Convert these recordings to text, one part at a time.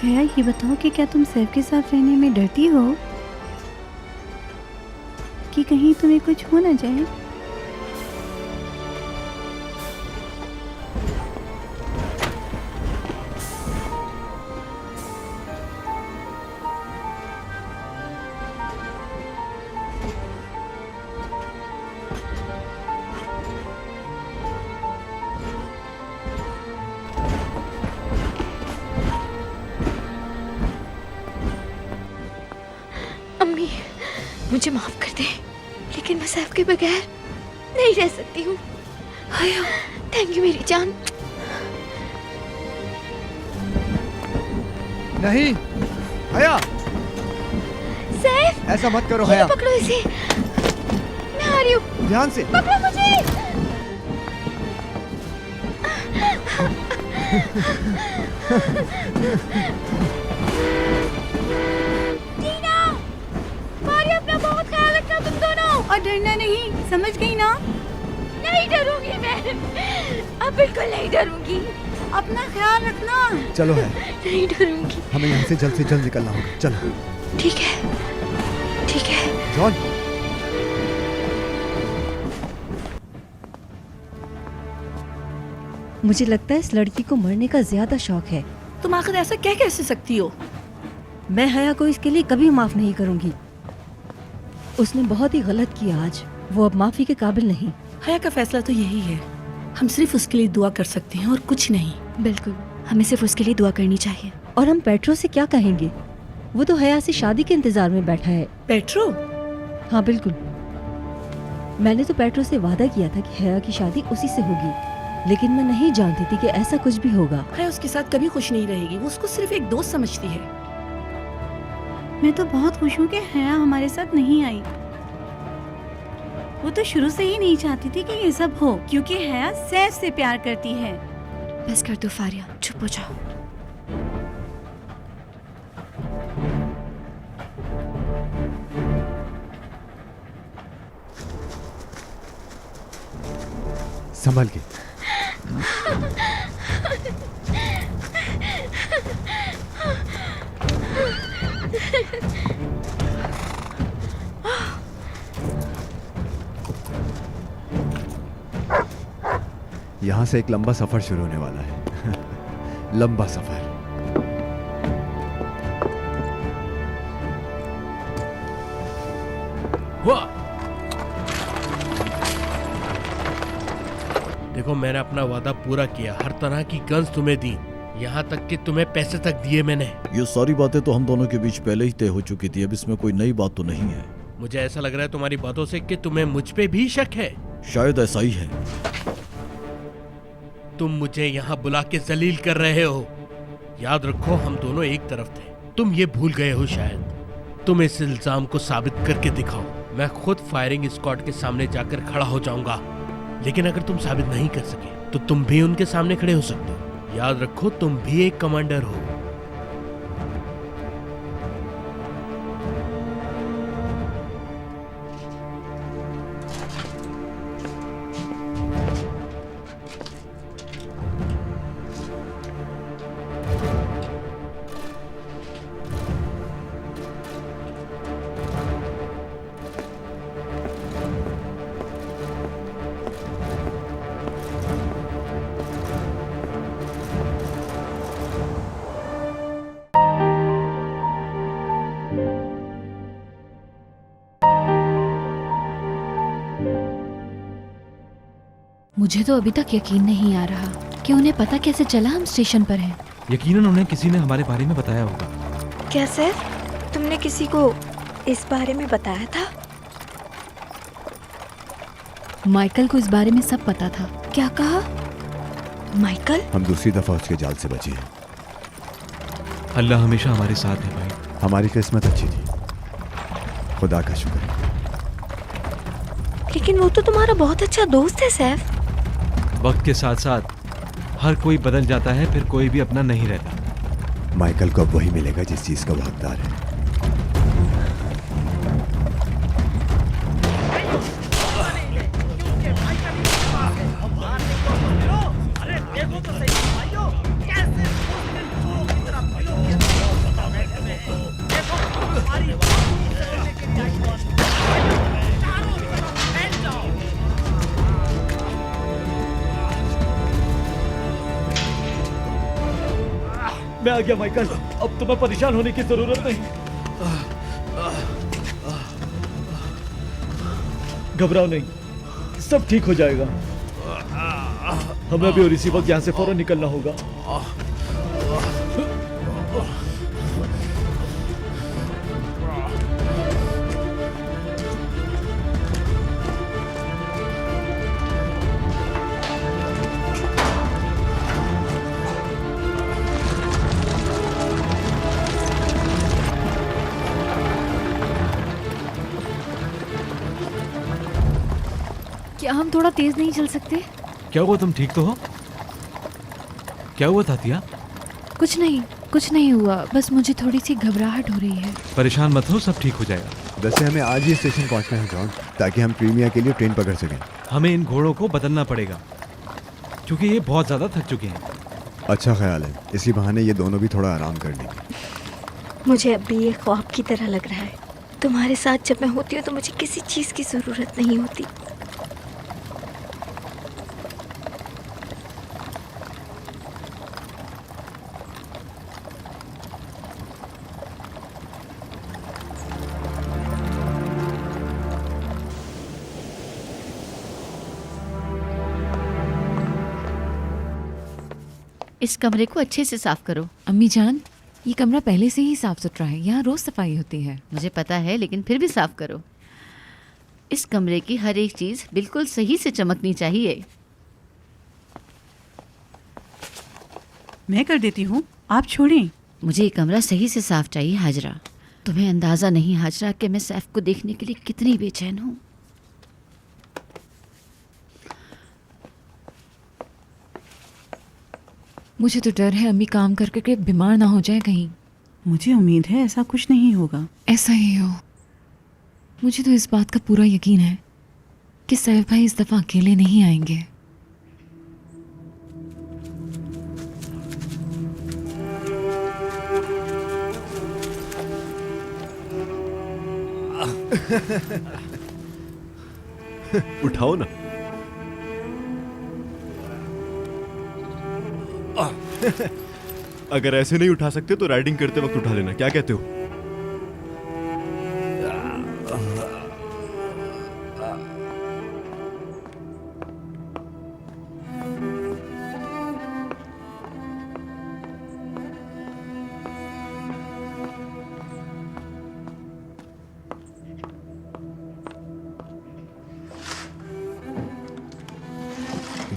हया, ये बताओ कि क्या तुम सैफ के साथ रहने में डरती हो कि कहीं तुम्हें कुछ हो ना जाए? अम्मी, मुझे माफ कर दे, लेकिन मैं सैफ के बगैर नहीं रह सकती हूँ। हया, थैंक यू मेरी जान। नहीं हया, सैफ, ऐसा मत करो ये हया। पकड़ो इसे, मैं आ रही हूँ। ध्यान से पकड़ो मुझे। टीना, मारिया, अपना बहुत ख्याल रखना तुम दोनों। और डरना नहीं, समझ गई ना? नहीं डरूंगी मैं, अब बिल्कुल नहीं डरूंगी। अपना ख्याल रखना। चलो है, नहीं डरूंगी। हमें यहाँ से जल्द निकलना होगा। चलो। ठीक है, ठीक है। जॉन, मुझे लगता है इस लड़की को मरने का ज्यादा शौक है। तुम आखिर ऐसा क्या कैसे सकती हो? मैं हया को इसके लिए कभी माफ नहीं करूंगी। उसने बहुत ही गलत किया आज। वो अब माफी के काबिल नहीं। हया का फैसला तो यही है, हम सिर्फ उसके लिए दुआ कर सकते हैं और कुछ नहीं। बिल्कुल, हमें सिर्फ उसके लिए दुआ करनी चाहिए। और हम पेट्रो से क्या कहेंगे? वो तो हया से शादी के इंतजार में बैठा है। पेट्रो? हाँ बिल्कुल। मैंने तो पेट्रो से वादा किया था कि हया की शादी उसी से होगी, लेकिन मैं नहीं जानती थी कि ऐसा कुछ भी होगा। हया उसके साथ कभी खुश नहीं रहेगी, वो उसको सिर्फ एक दोस्त समझती है। मैं तो बहुत खुश हूँ कि हया हमारे साथ नहीं आई। वो तो शुरू से ही नहीं चाहती थी कि ये सब हो, क्योंकि हया सैफ से प्यार करती है। बस कर दो फारिया, चुप हो जाओ। संभल के। यहाँ से एक लंबा सफर शुरू होने वाला है। लंबा सफर। देखो, मैंने अपना वादा पूरा किया, हर तरह की गन्स तुम्हें दी, यहाँ तक कि तुम्हें पैसे तक दिए मैंने। ये सारी बातें तो हम दोनों के बीच पहले ही तय हो चुकी थी, अब इसमें कोई नई बात तो नहीं है। मुझे ऐसा लग रहा है तुम्हारी बातों से कि तुम्हें मुझ पे भी शक है। शायद ऐसा ही है। तुम मुझे यहाँ बुला के जलील कर रहे हो। याद रखो, हम दोनों एक तरफ थे, तुम ये भूल गए हो शायद। तुम इस इल्जाम को साबित करके दिखाओ। मैं खुद फायरिंग स्क्वाड के सामने जाकर खड़ा हो जाऊंगा, लेकिन अगर तुम साबित नहीं कर सके तो तुम भी उनके सामने खड़े हो सकते हो। याद रखो, तुम भी एक कमांडर हो। मुझे तो अभी तक यकीन नहीं आ रहा कि उन्हें पता कैसे चला हम स्टेशन पर हैं। यकीनन उन्हें किसी ने हमारे बारे में बताया होगा। क्या सैफ, तुमने किसी को इस बारे में बताया था? माइकल को इस बारे में सब पता था। क्या कहा? माइकल? हम दूसरी दफा उसके जाल से बचे हैं। अल्लाह हमेशा हमारे साथ है भाई। हमारी किस्मत अच्छी थी, खुदा का शुक्र है। लेकिन वो तो तुम्हारा बहुत अच्छा दोस्त है सैफ। वक्त के साथ साथ हर कोई बदल जाता है, फिर कोई भी अपना नहीं रहता। माइकल को अब वही मिलेगा जिस चीज का वो हकदार है। मैं आ गया माइकल, अब तुम्हें परेशान होने की जरूरत नहीं। घबराओ नहीं, सब ठीक हो जाएगा। हमें अभी और इसी वक्त यहाँ से फौरन निकलना होगा। क्या हम थोड़ा तेज नहीं चल सकते? क्या हुआ, तुम ठीक तो हो? क्या हुआ तातिया? कुछ नहीं हुआ, बस मुझे थोड़ी सी घबराहट हो रही है। परेशान मत हो, सब ठीक हो जाएगा। वैसे हमें आज ही स्टेशन पहुंचना है जॉन, ताकि हम क्रीमिया के लिए ट्रेन पकड़ सकें। हमें इन घोड़ों को बदलना पड़ेगा क्योंकि ये बहुत ज्यादा थक चुके हैं। अच्छा ख्याल है, इसी बहाने ये दोनों भी थोड़ा आराम कर लेंगे। मुझे अब भी ये ख्वाब की तरह लग रहा है। तुम्हारे साथ जब मैं होती हूँ तो मुझे किसी चीज़ की ज़रूरत नहीं होती। इस कमरे को अच्छे से साफ करो। अम्मी जान, ये कमरा पहले से ही साफ सुथरा है, यहाँ रोज सफाई होती है। मुझे पता है, लेकिन फिर भी साफ करो। इस कमरे की हर एक चीज बिल्कुल सही से चमकनी चाहिए। मैं कर देती हूँ, आप छोड़ें। मुझे ये कमरा सही से साफ चाहिए हाजरा। तुम्हें अंदाजा नहीं हाजरा कि मैं सैफ को देखने के लिए कितनी बेचैन हूँ। मुझे तो डर है अम्मी काम कर करके बीमार ना हो जाए कहीं। मुझे उम्मीद है ऐसा कुछ नहीं होगा। ऐसा ही हो। मुझे तो इस बात का पूरा यकीन है कि सैफ भाई इस दफा अकेले नहीं आएंगे। उठाओ ना। अगर ऐसे नहीं उठा सकते तो राइडिंग करते वक्त उठा लेना, क्या कहते हो?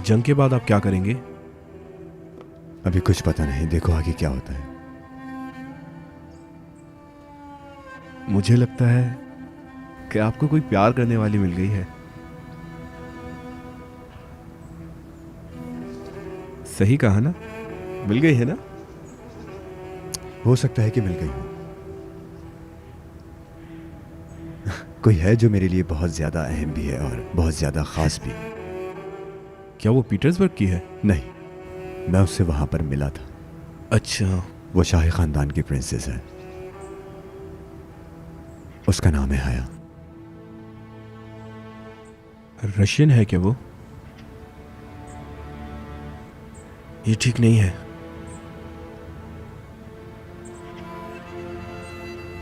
जंग के बाद आप क्या करेंगे? अभी कुछ पता नहीं, देखो आगे क्या होता है। मुझे लगता है कि आपको कोई प्यार करने वाली मिल गई है। सही कहा ना? मिल गई है ना? हो सकता है कि मिल गई हो। कोई है जो मेरे लिए बहुत ज्यादा अहम भी है और बहुत ज्यादा खास भी। क्या वो पीटर्सबर्ग की है? नहीं, मैं उससे वहां पर मिला था। अच्छा। वो शाही खानदान की प्रिंसेस है। उसका नाम है हया। रशियन है क्या वो? ये ठीक नहीं है।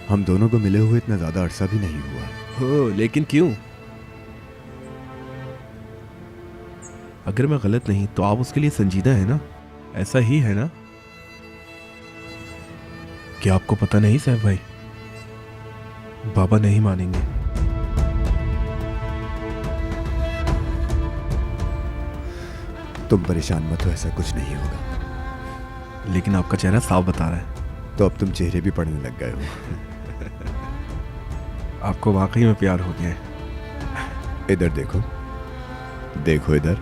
हम दोनों को मिले हुए इतना ज्यादा अरसा भी नहीं हुआ। हो, लेकिन क्यों? अगर मैं गलत नहीं तो आप उसके लिए संजीदा है ना? ऐसा ही है ना? क्या आपको पता नहीं सैफ भाई? बाबा नहीं मानेंगे। तुम परेशान मत हो, ऐसा कुछ नहीं होगा। लेकिन आपका चेहरा साफ बता रहा है। तो अब तुम चेहरे भी पढ़ने लग गए हो। आपको वाकई में प्यार हो गया है। इधर देखो, देखो इधर,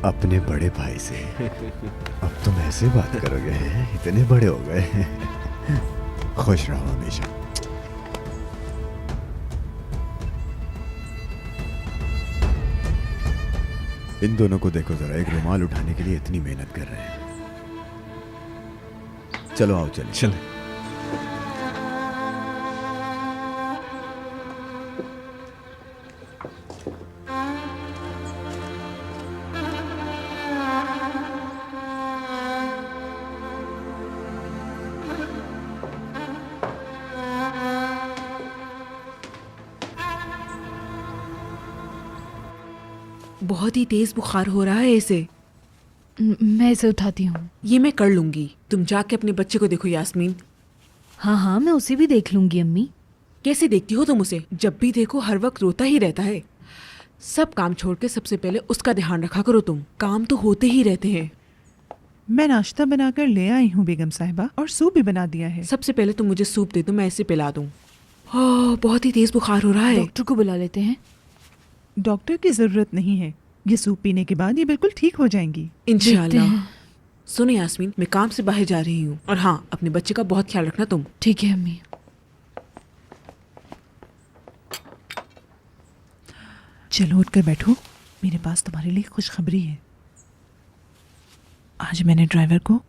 अपने बड़े भाई से अब तुम ऐसे बात करोगे? इतने बड़े हो गए। खुश रहो हमेशा। इन दोनों को देखो जरा, एक रुमाल उठाने के लिए इतनी मेहनत कर रहे हैं। चलो आओ, चलिए चले। बहुत ही तेज बुखार हो रहा है इसे। मैं इसे उठाती हूँ। ये मैं कर लूंगी, तुम जाके अपने बच्चे को देखो यास्मीन। हाँ हाँ, मैं उसे भी देख लूंगी अम्मी। कैसे देखती हो तुम उसे? जब भी देखो हर वक्त रोता ही रहता है। सब काम छोड़ के सबसे पहले उसका ध्यान रखा करो तुम। काम तो होते ही रहते हैं। मैं नाश्ता बनाकर ले आई हूँ बेगम साहिबा, और सूप भी बना दिया है। सबसे पहले तुम मुझे सूप दे दो, मैं इसे पिला दूं। बहुत ही तेज बुखार हो रहा है। डॉक्टर को बुला लेते हैं। डॉक्टर की जरूरत नहीं है, ये सूप पीने के बाद ये बिल्कुल ठीक हो जाएंगी। इंशाल्लाह। सुनो यास्मीन, मैं काम से बाहर जा रही हूँ, और हाँ, अपने बच्चे का बहुत ख्याल रखना तुम। ठीक है अम्मी। चलो उठकर बैठो, मेरे पास तुम्हारे लिए खुशखबरी है। आज मैंने ड्राइवर को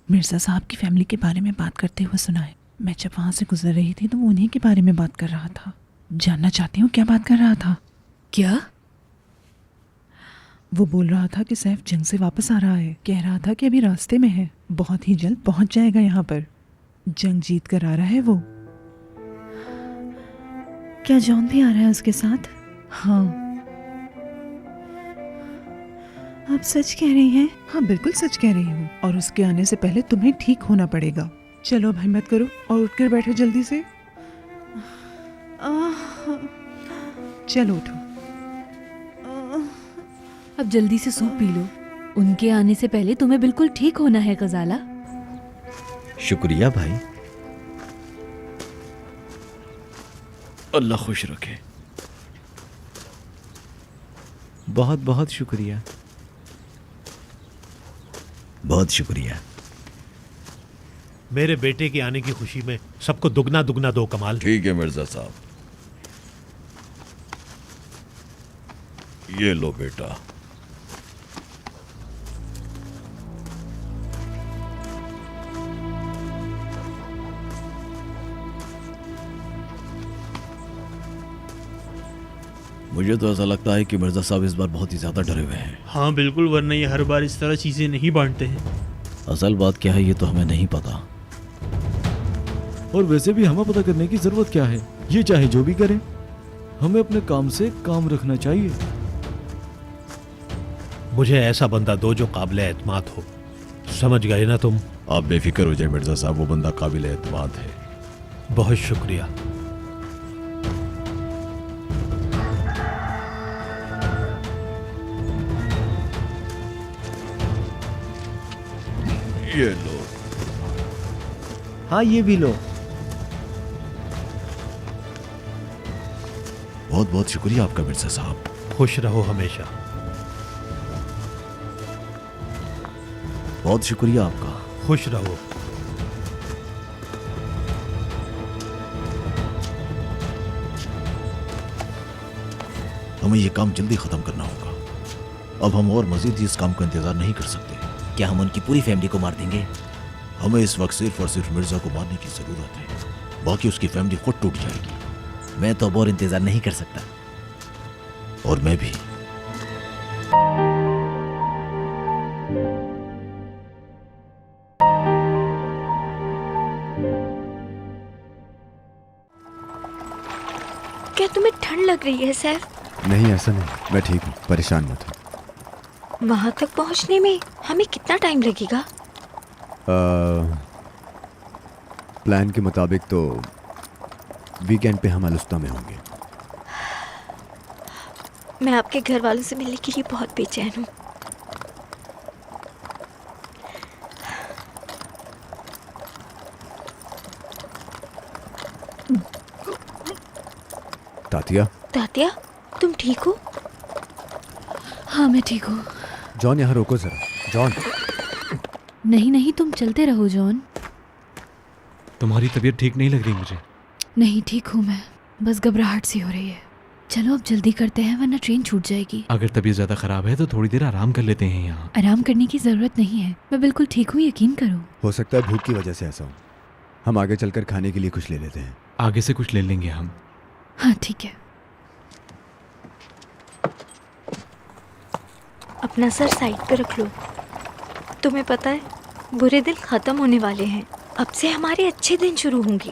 मिर्ज़ा साहब की फैमिली के बारे में बात करते हुए सुना है। मैं जब वहाँ से गुजर रही थी तो वो उन्हीं के बारे में बात कर रहा था। जानना चाहती हूँ क्या बात कर रहा था? क्या? वो बोल रहा था कि सैफ जंग से वापस आ रहा है। कह रहा था कि अभी रास्ते में है, बहुत ही जल्द पहुँच जाएगा यहाँ पर। जंग जीत कर आ रहा है वो। क्या जॉन भी आ रहा है उसके साथ? हाँ। आप सच कह रही हैं? हाँ बिल्कुल सच कह रही हूँ, और उसके आने से पहले तुम्हें ठीक होना पड़ेगा। चलो अब हिम्मत करो और उठकर बैठो जल्दी से। चलो उठो। अब जल्दी से सूप पी लो। उनके आने से पहले तुम्हें बिल्कुल ठीक होना है गजाला। शुक्रिया भाई, अल्लाह खुश रखे। बहुत बहुत शुक्रिया। बहुत शुक्रिया। मेरे बेटे के आने की खुशी में सबको दुगना दुगना दो कमाल। ठीक है मिर्जा साहब, ये लो बेटा। मुझे तो ऐसा लगता है कि मिर्जा साहब इस बार बहुत ही ज्यादा डरे हुए हैं। हाँ बिल्कुल, वरना ये हर बार इस तरह चीजें नहीं बांटते हैं। असल बात क्या है ये तो हमें नहीं पता। और वैसे भी हमें पता करने की जरूरत क्या है? ये चाहे जो भी करें, हमें अपने काम से काम रखना चाहिए। मुझे ऐसा बंदा दो जो काबिल एतमाद हो। समझ गए ना तुम? आप बेफिक्र हो जाए मिर्जा साहब, वो बंदा काबिल एतमाद है। बहुत शुक्रिया। ये लो। हाँ ये भी लो। बहुत बहुत शुक्रिया आपका मिर्जा साहब। खुश रहो हमेशा। बहुत शुक्रिया आपका। खुश रहो। हमें ये काम जल्दी खत्म करना होगा। अब हम और मजीद इस काम का इंतजार नहीं कर सकते। क्या हम उनकी पूरी फैमिली को मार देंगे? हमें इस वक्त सिर्फ और सिर्फ मिर्जा को मारने की जरूरत है, बाकी उसकी फैमिली खुद टूट जाएगी। मैं तो अब और इंतजार नहीं कर सकता। और मैं भी। क्या तुम्हें ठंड लग रही है सैफ? नहीं ऐसा नहीं, मैं ठीक हूँ, परेशान मत हो। वहां तक पहुंचने में हमें कितना टाइम लगेगा? प्लान के मुताबिक तो वीकेंड पे हम अलुस्ता में होंगे। मैं आपके घर वालों से मिलने के लिए बहुत बेचैन हूँ। तातिया। तातिया, तुम ठीक हो? हाँ मैं ठीक हूँ। जॉन यहाँ रोको जरा। जॉन। नहीं नहीं, तुम चलते रहो जॉन। तुम्हारी तबीयत ठीक नहीं लग रही मुझे। नहीं ठीक हूँ मैं, बस घबराहट सी हो रही है। चलो अब जल्दी करते हैं वरना ट्रेन छूट जाएगी। अगर तबीयत ज्यादा खराब है तो थोड़ी देर आराम कर लेते हैं यहाँ। आराम करने की जरूरत नहीं है, मैं बिल्कुल ठीक हूँ, यकीन करो। हो सकता है भूख की वजह से ऐसा हो। हम आगे चलकर खाने के लिए कुछ ले लेते हैं। आगे से कुछ ले लेंगे हम। हाँ ठीक है। अपना सर साइड पे रख लो। तुम्हें पता है, बुरे दिन खत्म होने वाले हैं। अब से हमारे अच्छे दिन शुरू होंगे।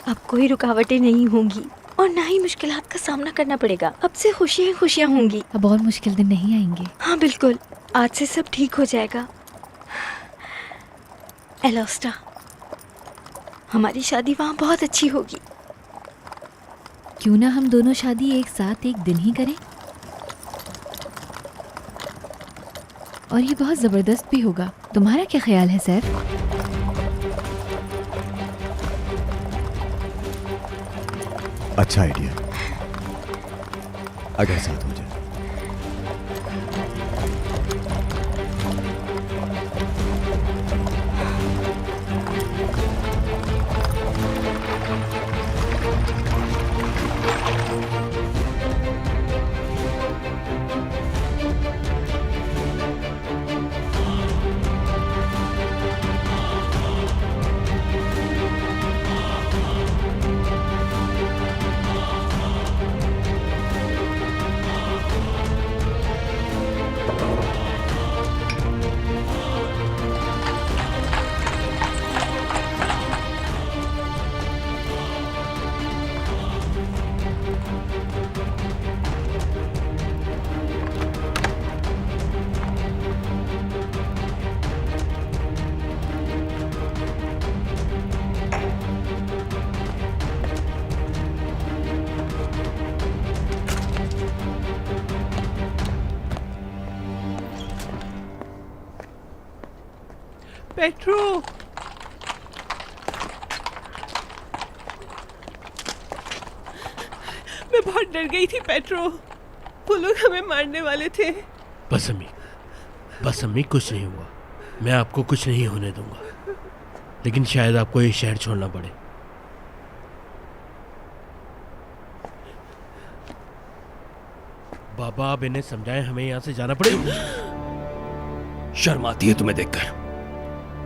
अब कोई रुकावटें नहीं होंगी। और ना ही मुश्किलात का सामना करना पड़ेगा। अब से खुशियाँ खुशियाँ होंगी। अब और मुश्किल दिन नहीं आएंगे। हाँ बिल्कुल, आज से सब ठीक हो जाएगा। एलोस्टा, हमारी शादी वहाँ बहुत अच्छी होगी। क्यों ना हम दोनों शादी एक साथ एक दिन ही करें, और ये बहुत जबरदस्त भी होगा। तुम्हारा क्या ख्याल है सैफ? अच्छा आइडिया, अगर साथ हो जाए। पेट्रो, मैं बहुत डर गई थी पेट्रो। वो लोग हमें मारने वाले थे। बस अम्मी कुछ नहीं हुआ। मैं आपको कुछ नहीं होने दूंगा, लेकिन शायद आपको ये शहर छोड़ना पड़े। बाबा आप इन्हें समझाएं, हमें यहाँ से जाना पड़ेगा। शर्म आती है तुम्हें देखकर।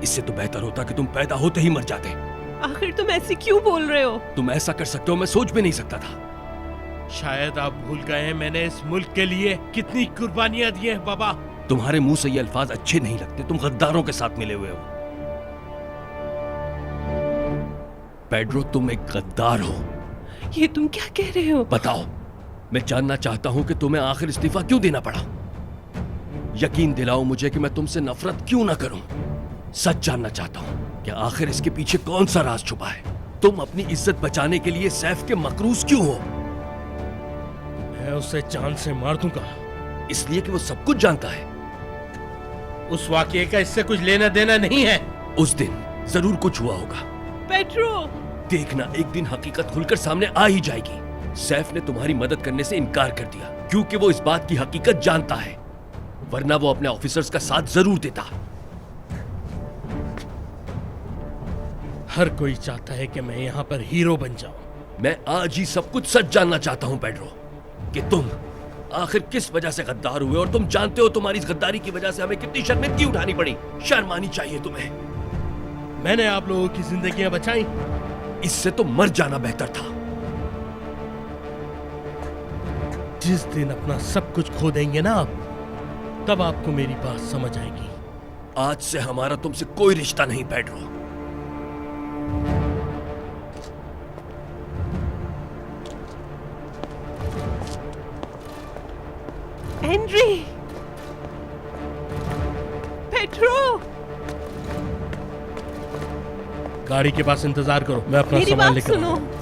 इससे तो बेहतर होता कि तुम पैदा होते ही मर जाते। आखिर तुम ऐसे क्यों बोल रहे हो? तुम ऐसा कर सकते हो, मैं सोच भी नहीं सकता था। शायद आप भूल गए हैं मैंने इस मुल्क के लिए कितनी कुर्बानियां दी हैं बाबा। तुम्हारे मुंह से ये अल्फाज अच्छे नहीं लगते। तुम गद्दारों के साथ मिले हुए हो। पेड्रो, तुम एक गद्दार हो। ये तुम क्या कह रहे हो? बताओ, मैं जानना चाहता हूं कि तुम्हें आखिर इस्तीफा क्यों देना पड़ा। यकीन दिलाओ मुझे कि मैं तुमसे नफरत क्यों ना करूं। सच जानना चाहता हूं कि आखिर इसके पीछे कौन सा राज छुपा है। तुम अपनी इज्जत बचाने के लिए सैफ के मकरूज क्यों हो? मैं उसे जान से मार दूंगा। इसलिए कि वो सब कुछ जानता है। उस वाकये का इससे कुछ लेना देना नहीं है। उस दिन जरूर कुछ हुआ होगा। पेट्रो, देखना, एक दिन हकीकत खुलकर सामने आ ही जाएगी। सैफ ने तुम्हारी मदद करने से इनकार कर दिया क्योंकि वो इस बात की हकीकत जानता है, वरना वो अपने ऑफिसर्स का साथ जरूर देता। हर कोई चाहता है कि मैं यहाँ पर हीरो बन जाऊं। मैं आज ही सब कुछ सच जानना चाहता हूं पेड्रो, कि तुम आखिर किस वजह से गद्दार हुए, और तुम जानते हो तुम्हारी इस गद्दारी की वजह से हमें कितनी शर्मिंदगी उठानी पड़ी। शर्म आनी चाहिए तुम्हें। मैंने आप लोगों की जिंदगियां बचाई, इससे तो मर जाना बेहतर था। जिस दिन अपना सब कुछ खो देंगे ना आप, तब आपको मेरी बात समझ आएगी। आज से हमारा तुमसे कोई रिश्ता नहीं पेड्रो। हेनरी, पेट्रो, गाड़ी के पास इंतजार करो, मैं अपना मेरी सामान बात लेकर सुनो। आऊंगा।